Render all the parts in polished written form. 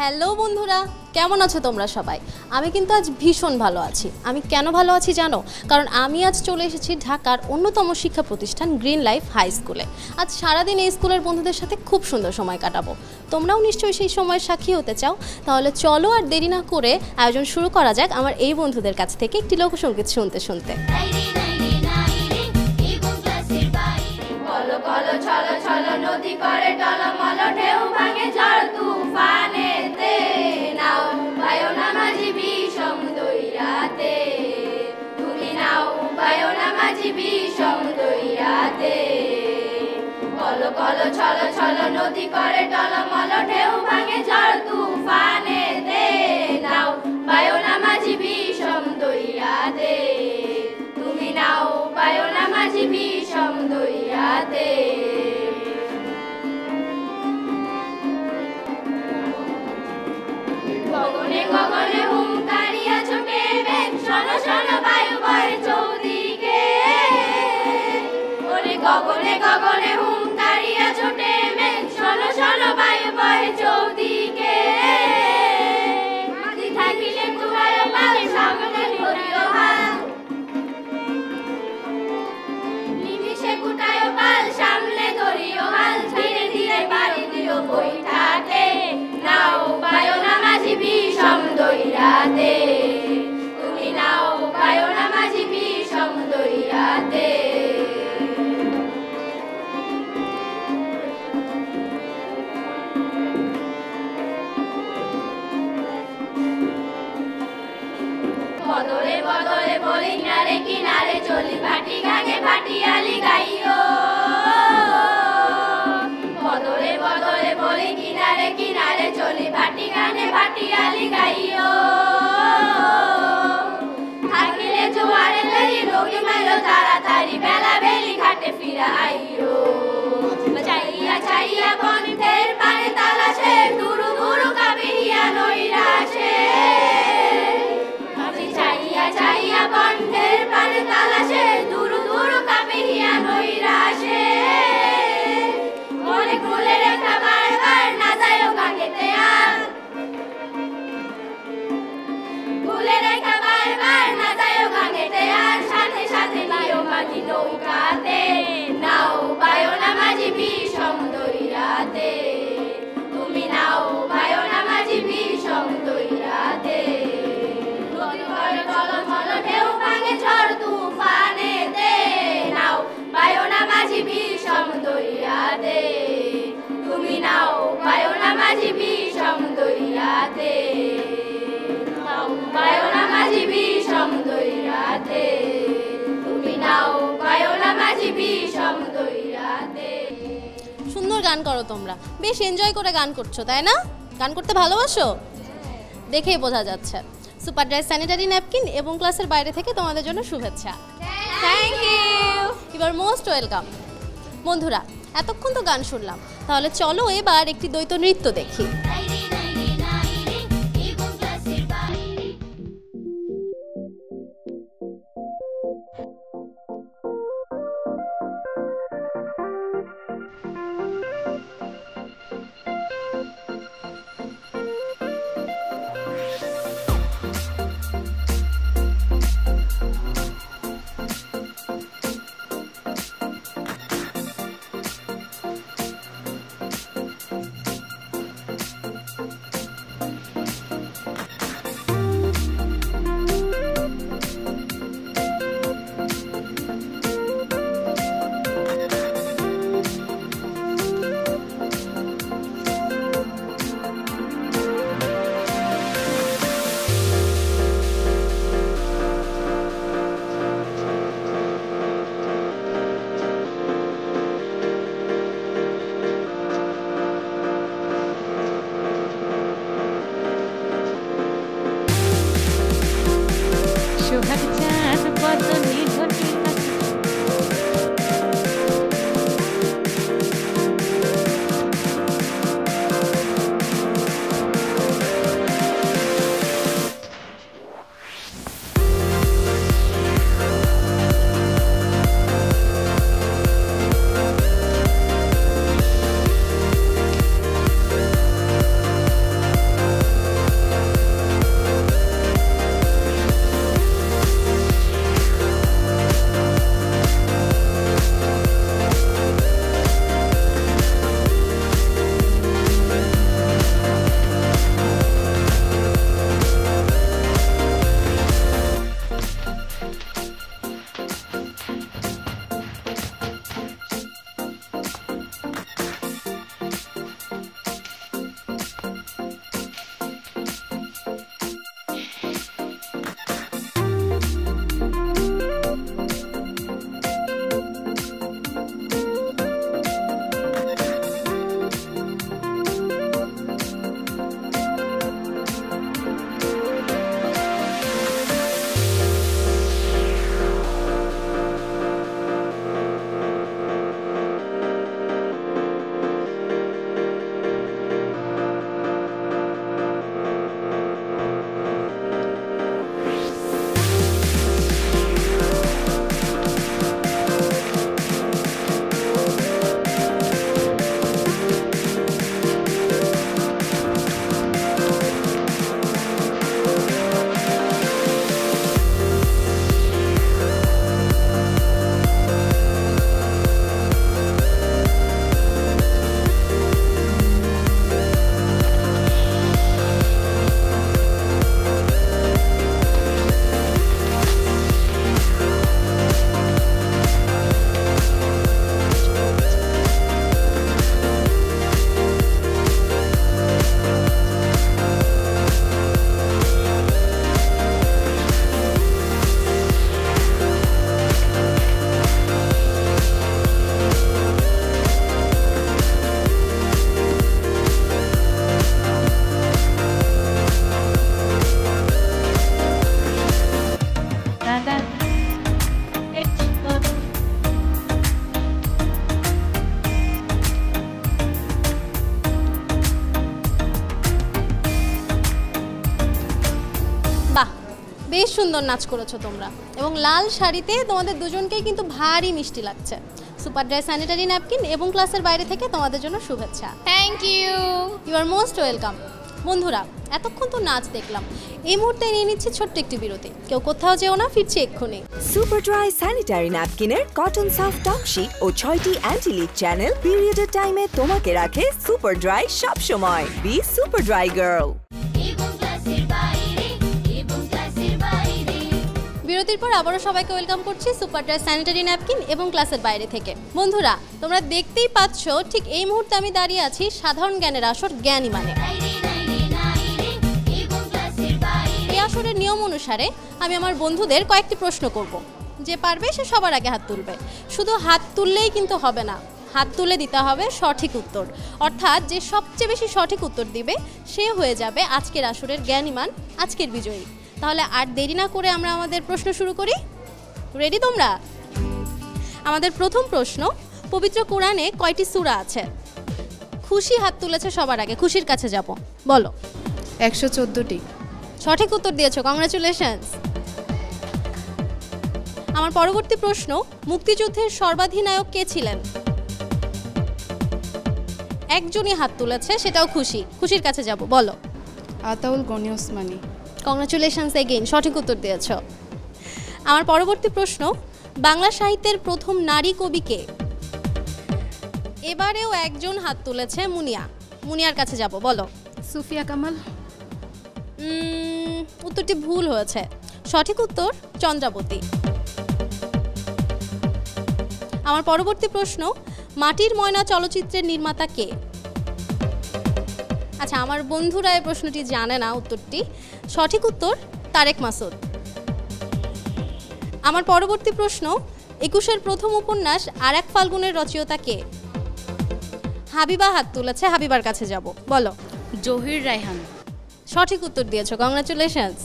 Hello বন্ধুরা, কেমন আছো তোমরা সবাই? আমি কিন্তু আজ ভীষণ ভালো আছি। আমি কেন ভালো আছি জানো? কারণ আমি আজ চলে এসেছি ঢাকার অন্যতম শিক্ষা প্রতিষ্ঠান গ্রিন লাইফ হাই স্কুলে। আজ সারাদিন এই স্কুলের বন্ধুদের সাথে খুব সুন্দর সময় কাটাবো। তোমরাও নিশ্চয়ই সেই সময়ের সাক্ষী হতে চাও। তাহলে চলো আর দেরি না করে আয়োজন শুরু করা যাক আমার এই বন্ধুদের কাছ থেকে একটি লোকসঙ্গীত শুনতে শুনতে। চলো চলো নদী করে টলমল ঢেউ ভাঙে ঝড় তুফানেতে নাও বায়ো না মাঝি বিষম দইরাতে তুমি নাও বায়ো না মাঝি বিষম দইরাতে কলো কলো চলো চলো নদী করে টলমল ঢেউ ভাঙে ঝড় তুফানেতে নাও বায়ো না মাঝি বিষম দইরাতে তুমি নাও বায়ো না মাঝি বিষম দইরাতে গগনে গগনে হুঙ্কারিয়া ছোটে মেঘ শোনো শোনো বায়ু বয় চৌদিকে ওরে গগনে গগনে হুঙ্কারিয়া ছোটে মেঘ শোনো শোনো বায়ু বয় চৌদিকে মাঝি থাকিলে কুড়ায় পাল সামনে ধরিও হাল নিমিষে কুটায় পাল সামনে ধরিও হাল ধীরে ধীরে বাড়ি দিও বইটাতে নাও বায়ো না মাঝি বিষম দইরাতে তুমি নাও বায়ো না মাঝি বিষম দইরাতে বদলে বদলে বলি কিনারে কিনারে চলি ভাটি গাগে ভাটিয়ালি গাইও বদলে বদলে বলি কিনারে কিনারে চলি ভাটি গানে ভাটিয়ালি গাইও থাকিলে জোয়ারে তরি রোগী মাইলো তাড়াতাড়ি বেলা বেলি ঘাটে ফিরা আইও চাইয়া চাইয়া কণ্ঠের পানে তালাশে দুরু দুরু কাবিয়া নৈরাশে চাইয়া চাইয়া কণ্ঠের পানে তালাশে দুরু দুরু কাবিয়া নৈরাশে মনে খুলে রেখা বারবার না যায় গাঙ্গেতে আর খুলে রেখা বারবার না যায় গাঙ্গেতে আর সাথে সাথে নিও মাঝি নৌকাতে নাও বায়ো না মাঝি বিষম দইরাতে তুমি নাও বায়ো না মাঝি বিষম দইরাতে নদী করে টলমল ঢেউ ভাঙে ঝড় তুফানেতে নাও বায়ো না মাঝি বিষম দইরাতে তুমি নাও বায়ো না মাঝি বিষম দইরাতে নাও বায়ো না মাঝি বিষম দইরাতে তুমি নাও বায়ো না মাঝি বিষম দইরাতে। সুন্দর গান করো তোমরা, বেশ এনজয় করে গান করছো তাই না? গান করতে ভালোবাসো দেখেই বোঝা যাচ্ছে। সুপার ড্রাই স্যানিটারি ন্যাপকিন এবং ক্লাসের বাইরে থেকে তোমাদের জন্য শুভেচ্ছা। Thank you, you are most welcome. বন্ধুরা, এতক্ষণ তো গান শুনলাম, তাহলে চলো এবার একটি দ্বৈত নৃত্য দেখি। বেশ সুন্দর নাচ করেছো তোমরা, এবং লাল শাড়িতে তোমাদের দুজনকেই কিন্তু ভারী মিষ্টি লাগছে। সুপার ড্রাই স্যানিটারি ন্যাপকিন এবং ক্লাসের বাইরে থেকে তোমাদের জন্য শুভেচ্ছা। Thank you. You are most welcome. বন্ধুরা, এতক্ষণ তো নাচ দেখলাম, এই মুহূর্তে নিয়ে নিচ্ছি ছোট্ট একটি বিরতি। কেউ কোথাও যেও না, ফিরছি এক্ষুনি। সুপার ড্রাই স্যানিটারি ন্যাপকিনের কটন সফট টপ শীট ও 6টি অ্যান্টি লিক চ্যানেল পিরিয়ডের টাইমে তোমাকে রাখে সুপার ড্রাই সব সময়। Be super dry girl. বিরতির পর আবারও সবাইকে ওয়েলকাম করছি সুপার ড্রাই স্যানিটারি ন্যাপকিন এবং ক্লাসের বাইরে থেকে। বন্ধুরা, তোমরা দেখতেই পাচ্ছ ঠিক এই মুহূর্তে আমি দাঁড়িয়ে আছি সাধারণ জ্ঞানের আসর জ্ঞানী মানে। এই আসরের নিয়ম অনুসারে আমি আমার বন্ধুদের কয়েকটি প্রশ্ন করব। যে পারবে সে সবার আগে হাত তুলবে। শুধু হাত তুললেই কিন্তু হবে না, হাত তুলে দিতে হবে সঠিক উত্তর। অর্থাৎ যে সবচেয়ে বেশি সঠিক উত্তর দিবে সে হয়ে যাবে আজকের আসরের জ্ঞানীমান, আজকের বিজয়ী। তাহলে আর দেরি না করে আমরা আমাদের প্রশ্ন শুরু করি। রেডি তোমরা? আমাদের প্রথম প্রশ্ন, পবিত্র কোরআনে কয়টি সূরা আছে? খুশি হাত তুলেছে সবার আগে, খুশির কাছে যাব, বলো। 114টি। সঠিক উত্তর দিয়েছো, কংগ্রাচুলেশনস। আমার পরবর্তী প্রশ্ন, মুক্তিযুদ্ধের সর্বাধিনায়ক কে ছিলেন? একজনই হাত তুলেছে, সেটাও খুশি, খুশির কাছে যাব, বলো। আতাউল গনি ওসমানী। কংগ্রাচুলেশনস এগেইন, সঠিক উত্তর দিয়েছো। আমার পরবর্তী প্রশ্ন, বাংলা সাহিত্যের প্রথম নারী কবি কে? এবারেও একজন হাত তুলেছে, মুনিয়া, মুনিয়ার কাছে যাব, বলো। সুফিয়া কামাল। উত্তরটি ভুল হয়েছে, সঠিক উত্তর চন্দ্রাবতী। আমার পরবর্তী প্রশ্ন, মাটির ময়না চলচ্চিত্রের নির্মাতা কে? আচ্ছা, আমার বন্ধুরা এই প্রশ্নটি জানে না উত্তরটি, সঠিক উত্তর তারেক মাসুদ। আমার পরবর্তী প্রশ্ন, 21-এর প্রথম উপন্যাস আর এক ফাল্গুনের রচয়িতা কে? হাবিবা হাত তুলেছে, হাবিবার কাছে যাব, বলো। জহির রায়হান। সঠিক উত্তর দিয়েছো, কংগ্রাচুলেশনস।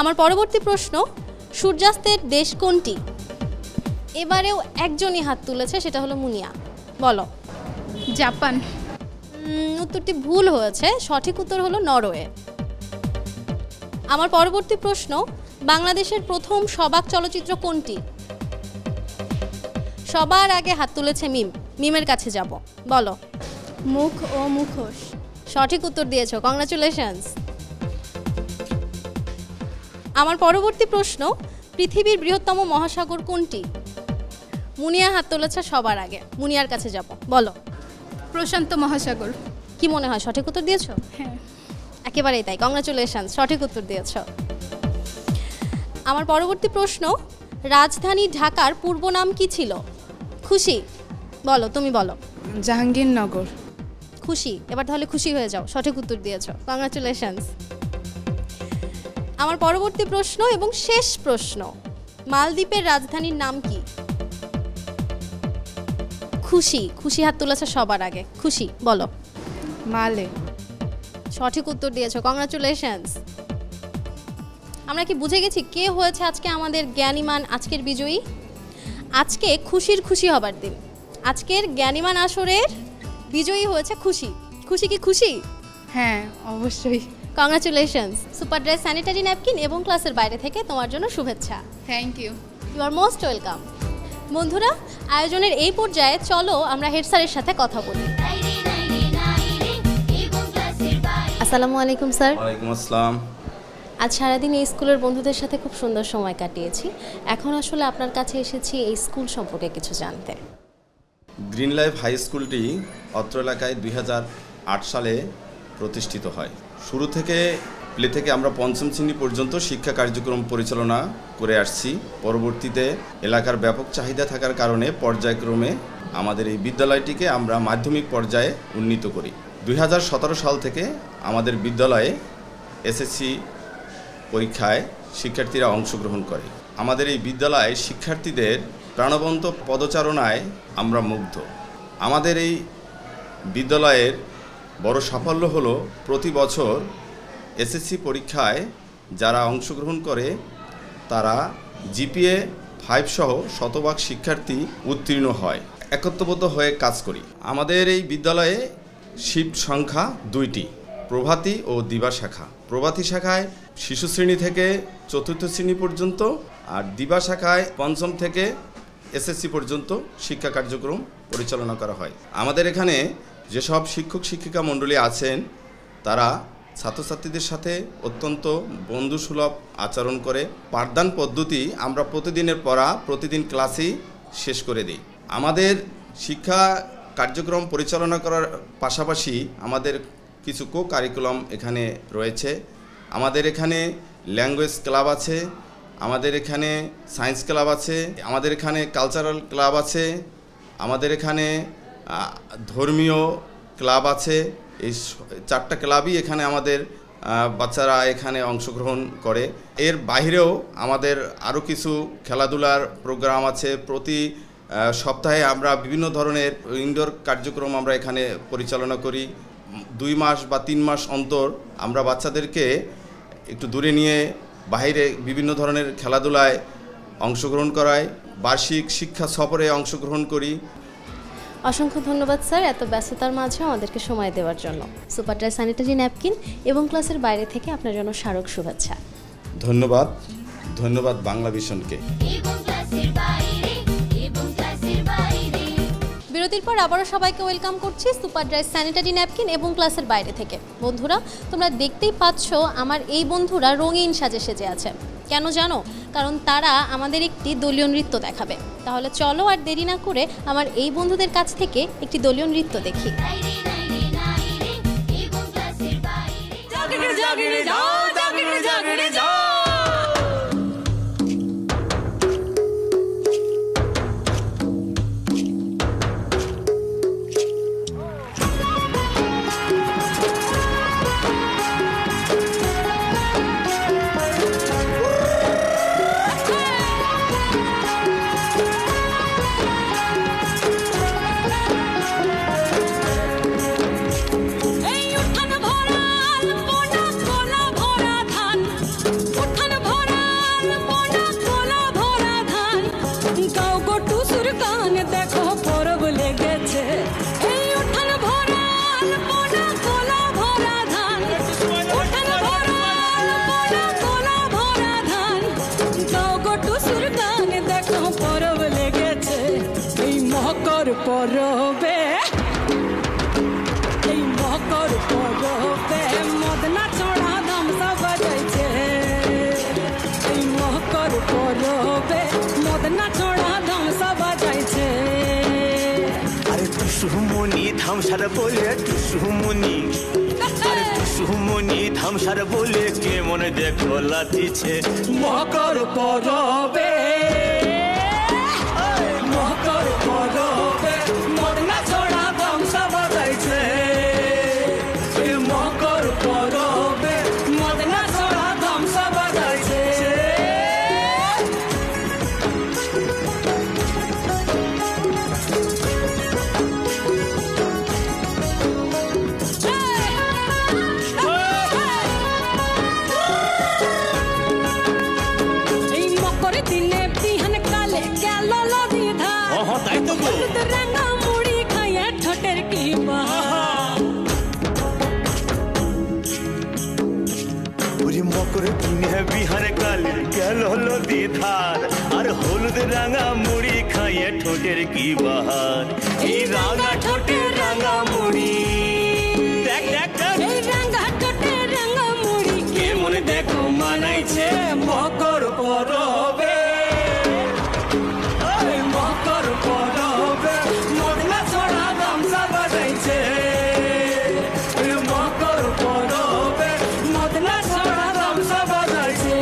আমার পরবর্তী প্রশ্ন, সূর্যাস্তের দেশ কোনটি? এবারেও একজনই হাত তুলেছে, সেটা হলো মুনিয়া, বলো। জাপান। উত্তরটি ভুল হয়েছে, সঠিক উত্তর হলো নরওয়ে। আমার পরবর্তী প্রশ্ন, বাংলাদেশের প্রথম সবাক চলচ্চিত্র কোনটি? সবার আগে হাত তুলেছে মিম, মিমের কাছে যাব, বলো। মুখ ও মুখোশ। সঠিক উত্তর দিয়েছো, কংগ্রাচুলেশনস। আমার পরবর্তী প্রশ্ন, পৃথিবীর বৃহত্তম মহাসাগর কোনটি? মুনিয়া হাত তুলেছে সবার আগে, মুনিয়ার কাছে যাব, বলো। প্রশান্ত মহাসাগর। কি মনে হয় সঠিক উত্তর দিয়েছো? হ্যাঁ। একেবারেই তাই, কংগ্রাচুলেশনস, সঠিক উত্তর দিয়েছো। আমার পরবর্তী প্রশ্ন, রাজধানী ঢাকার পূর্ব নাম কি ছিল? খুশি, বলো, তুমি বলো। জাহাঙ্গীরনগর। খুশি, এবার তাহলে খুশি হয়ে যাও, সঠিক উত্তর দিয়েছো, কংগ্রাচুলেশনস। আমার পরবর্তী প্রশ্ন এবং শেষ প্রশ্ন, মালদ্বীপের রাজধানীর নাম কি? খুশি, খুশি হাত তুলেছে সবার আগে, খুশি, বলো। মালে। সঠিক উত্তর দিয়েছো, কংগ্রাচুলেশনস। আমরা কি বুঝে গেছি কে হয়েছে আজকে আমাদের জ্ঞানীমান, আজকের বিজয়ী? আজকে খুশির খুশি হবার দিন, আজকের জ্ঞানীমান আসরের বিজয়ী হয়েছে খুশি। খুশি কি খুশি? হ্যাঁ, অবশ্যই। Congratulations. Super dry sanitary napkin এবং ক্লাসের বাইরে থেকে তোমার জন্য শুভেচ্ছা। Thank you. You are most welcome. বন্ধুরা, আয়োজনের এই পর্যায়ে চলো আমরা হেড স্যারের সাথে কথা বলি। আসসালামু আলাইকুম স্যার। ওয়ালাইকুম আসসালাম। আজ সারাদিন এই স্কুলের বন্ধুদের সাথে খুব সুন্দর সময় কাটিয়েছি, এখন আসলে আপনার কাছে এসেছি এই স্কুল সম্পর্কে কিছু জানতে। গ্রিন লাইফ হাই স্কুলটি অত্র এলাকায় 2008 সালে প্রতিষ্ঠিত হয়। শুরু থেকে প্লে থেকে আমরা পঞ্চম শ্রেণী পর্যন্ত শিক্ষা কার্যক্রম পরিচালনা করে আসছি। পরবর্তীতে এলাকার ব্যাপক চাহিদা থাকার কারণে পর্যায়ক্রমে আমাদের এই বিদ্যালয়টিকে আমরা মাধ্যমিক পর্যায়ে উন্নীত করি। 2017 সাল থেকে আমাদের বিদ্যালয়ে এসএসসি পরীক্ষায় শিক্ষার্থীরা অংশগ্রহণ করে। আমাদের এই বিদ্যালয়ে শিক্ষার্থীদের প্রাণবন্ত পদচারণায় আমরা মুগ্ধ। আমাদের এই বিদ্যালয়ের বড় সাফল্য হলো প্রতি বছর এসএসসি পরীক্ষায় যারা অংশগ্রহণ করে তারা জিপিএ 5 সহ শতভাগ শিক্ষার্থী উত্তীর্ণ হয়। একত্রবদ্ধ হয়ে কাজ করি। আমাদের এই বিদ্যালয়ে শিফট সংখ্যা 2টি। প্রভাতী ও দিবা শাখা। প্রভাতী শাখায় শিশু শ্রেণী থেকে চতুর্থ শ্রেণী পর্যন্ত, আর দিবা শাখায় পঞ্চম থেকে এসএসসি পর্যন্ত শিক্ষা কার্যক্রম পরিচালনা করা হয়। আমাদের এখানে যেসব শিক্ষক শিক্ষিকা মণ্ডলী আছেন তারা ছাত্রছাত্রীদের সাথে অত্যন্ত বন্ধুসুলভ আচরণ করে। পাঠদান পদ্ধতি আমরা প্রতিদিনের পড়া প্রতিদিন ক্লাসেই শেষ করে দিই। আমাদের শিক্ষা কার্যক্রম পরিচালনা করার পাশাপাশি আমাদের কিছু কো কারিকুলাম এখানে রয়েছে। আমাদের এখানে ল্যাঙ্গুয়েজ ক্লাব আছে, আমাদের এখানে সায়েন্স ক্লাব আছে, আমাদের এখানে কালচারাল ক্লাব আছে, আমাদের এখানে ধর্মীয় ক্লাব আছে। এই 4টা ক্লাবই এখানে আমাদের বাচ্চারা এখানে অংশগ্রহণ করে। এর বাইরেও আমাদের আরও কিছু খেলাধুলার প্রোগ্রাম আছে। প্রতি সপ্তাহে আমরা বিভিন্ন ধরনের ইনডোর কার্যক্রম আমরা এখানে পরিচালনা করি। 2 মাস বা 3 মাস অন্তর আমরা বাচ্চাদেরকে একটু দূরে নিয়ে বাইরে বিভিন্ন ধরনের খেলাধুলায় অংশগ্রহণ করাই। বার্ষিক শিক্ষা সফরে অংশগ্রহণ করি। অসংখ্য ধন্যবাদ স্যার এত ব্যস্ততার মাঝেও আমাদেরকে সময় দেওয়ার জন্য। সুপার ড্রাই স্যানিটারি ন্যাপকিন এবং ক্লাসের বাইরে থেকে আপনার জন্য স্মারক শুভেচ্ছা। ধন্যবাদ, ধন্যবাদ বাংলা ভিশনকে। বিরতির পর আবারও সবাইকে ওয়েলকাম করছি সুপার ড্রাই স্যানিটারি ন্যাপকিন এবং ক্লাসের বাইরে থেকে। বন্ধুরা, তোমরা দেখতেই পাচ্ছ আমার এই বন্ধুরা রঙিন সাজে সেজে আছে। কেন জানো? কারণ তারা আমাদের একটি দলীয় নৃত্য দেখাবে। তাহলে চলো আর দেরি না করে আমার এই বন্ধুদের কাছ থেকে একটি দলীয় নৃত্য দেখি। পরবে এই মকর পরবে মদনা ছড়া ধামসা বাজাইছে। এই মকর পরবে মদনা ছড়া ধামসা বাজাইছে। আরে টুসুমনি ধামসার বলে টুসুমনি, আরে টুসুমনি ধামসার বলে কে মনে দেখো লাতিছে। মকর পরবে মকর পরবে মদনা ছড়া ধামসা বাজাইছে। এই মকর পরবে মদনা ছড়া ধামসা বাজাইছে। এই মকর দিনে বিহান কালে গেল লদি ধার। তাই তো গো, রাঙা মুড়ি খাইয়া ঠোঁটের কি বাহার। ওরে মকর দিনে বিহার কালে গেল নদী ধার, আর হলুদ রাঙা মুড়ি খাইয়ে ঠোঁটের কি বাহার। এই রাঙা ঠোঁটে রাঙা মুড়ি, দেখ দেখ দেখ এই রাঙা ঠোঁটে রাঙা মুড়ি কে মনে দেখো মানাইছে। মকর পরবে এই মকর পরবে মদনা ছড়া ধামসা বাজাইছে। এই মকর পরবে মদনা ছড়া ধামসা বাজাইছে।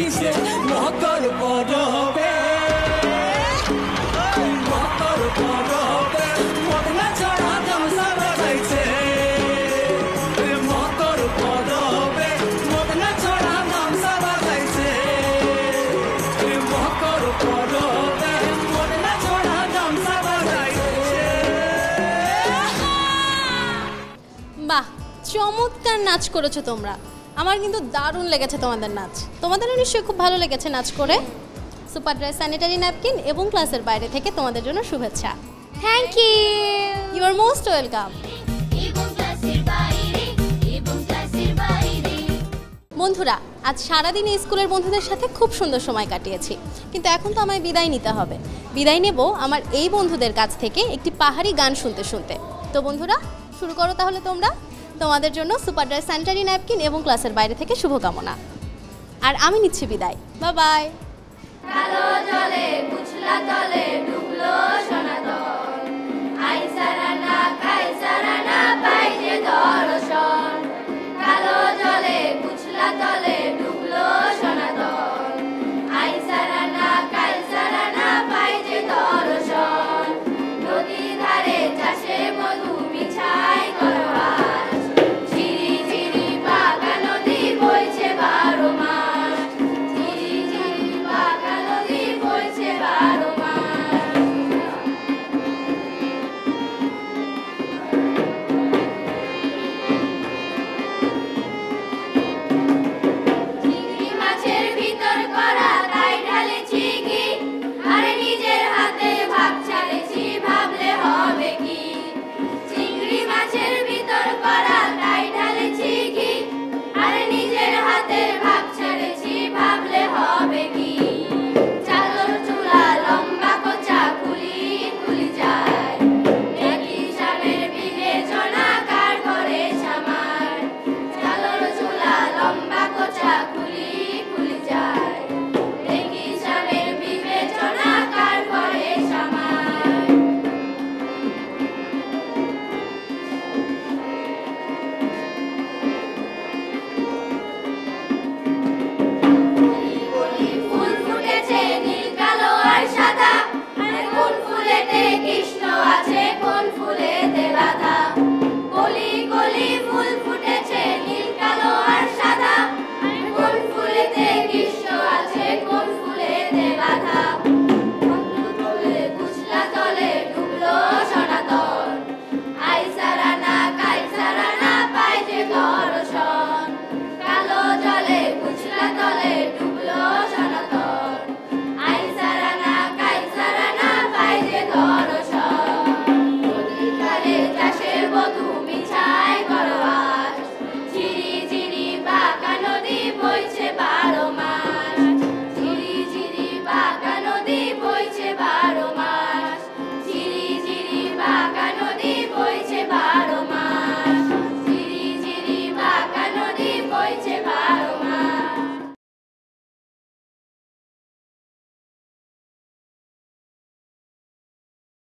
দিছে মকর পরবে মকর পরবে মদনা চড়া গামছা বাজাইছে মকর পরবে মদনা চড়া গামছা বাজাইছে মকর পরবে মদনা চড়া গামছা বাজাইছে। বাহ, চমৎকার নাচ করেছো তোমরা। আমার কিন্তু দারুণ লেগেছে তোমাদের নাচ। তোমাদেরও নিশ্চয়ই খুব ভালো লেগেছে নাচ করে। সুপার ড্রাই স্যানিটারি ন্যাপকিন এবং ক্লাসের বাইরে থেকে তোমাদের জন্য শুভেচ্ছা। Thank you. You are most welcome. বন্ধুরা, আজ সারাদিন এই স্কুলের বন্ধুদের সাথে খুব সুন্দর সময় কাটিয়েছি, কিন্তু এখন তো আমায় বিদায় নিতে হবে। বিদায় নেব আমার এই বন্ধুদের কাছ থেকে একটি পাহাড়ি গান শুনতে শুনতে। তো বন্ধুরা, শুরু করো তাহলে তোমরা। তোমাদের জন্য সুপার ড্রাই স্যানিটারি ন্যাপকিন এবং ক্লাসের বাইরে থেকে শুভকামনা। আর আমি নিচ্ছি বিদায়। Bye bye. কালো জলে কুচলা তলে ডুবলো সনাতন, আইসারানা কাইসারানা পাই যে দর্শন। কালো জলে কুচলা তলে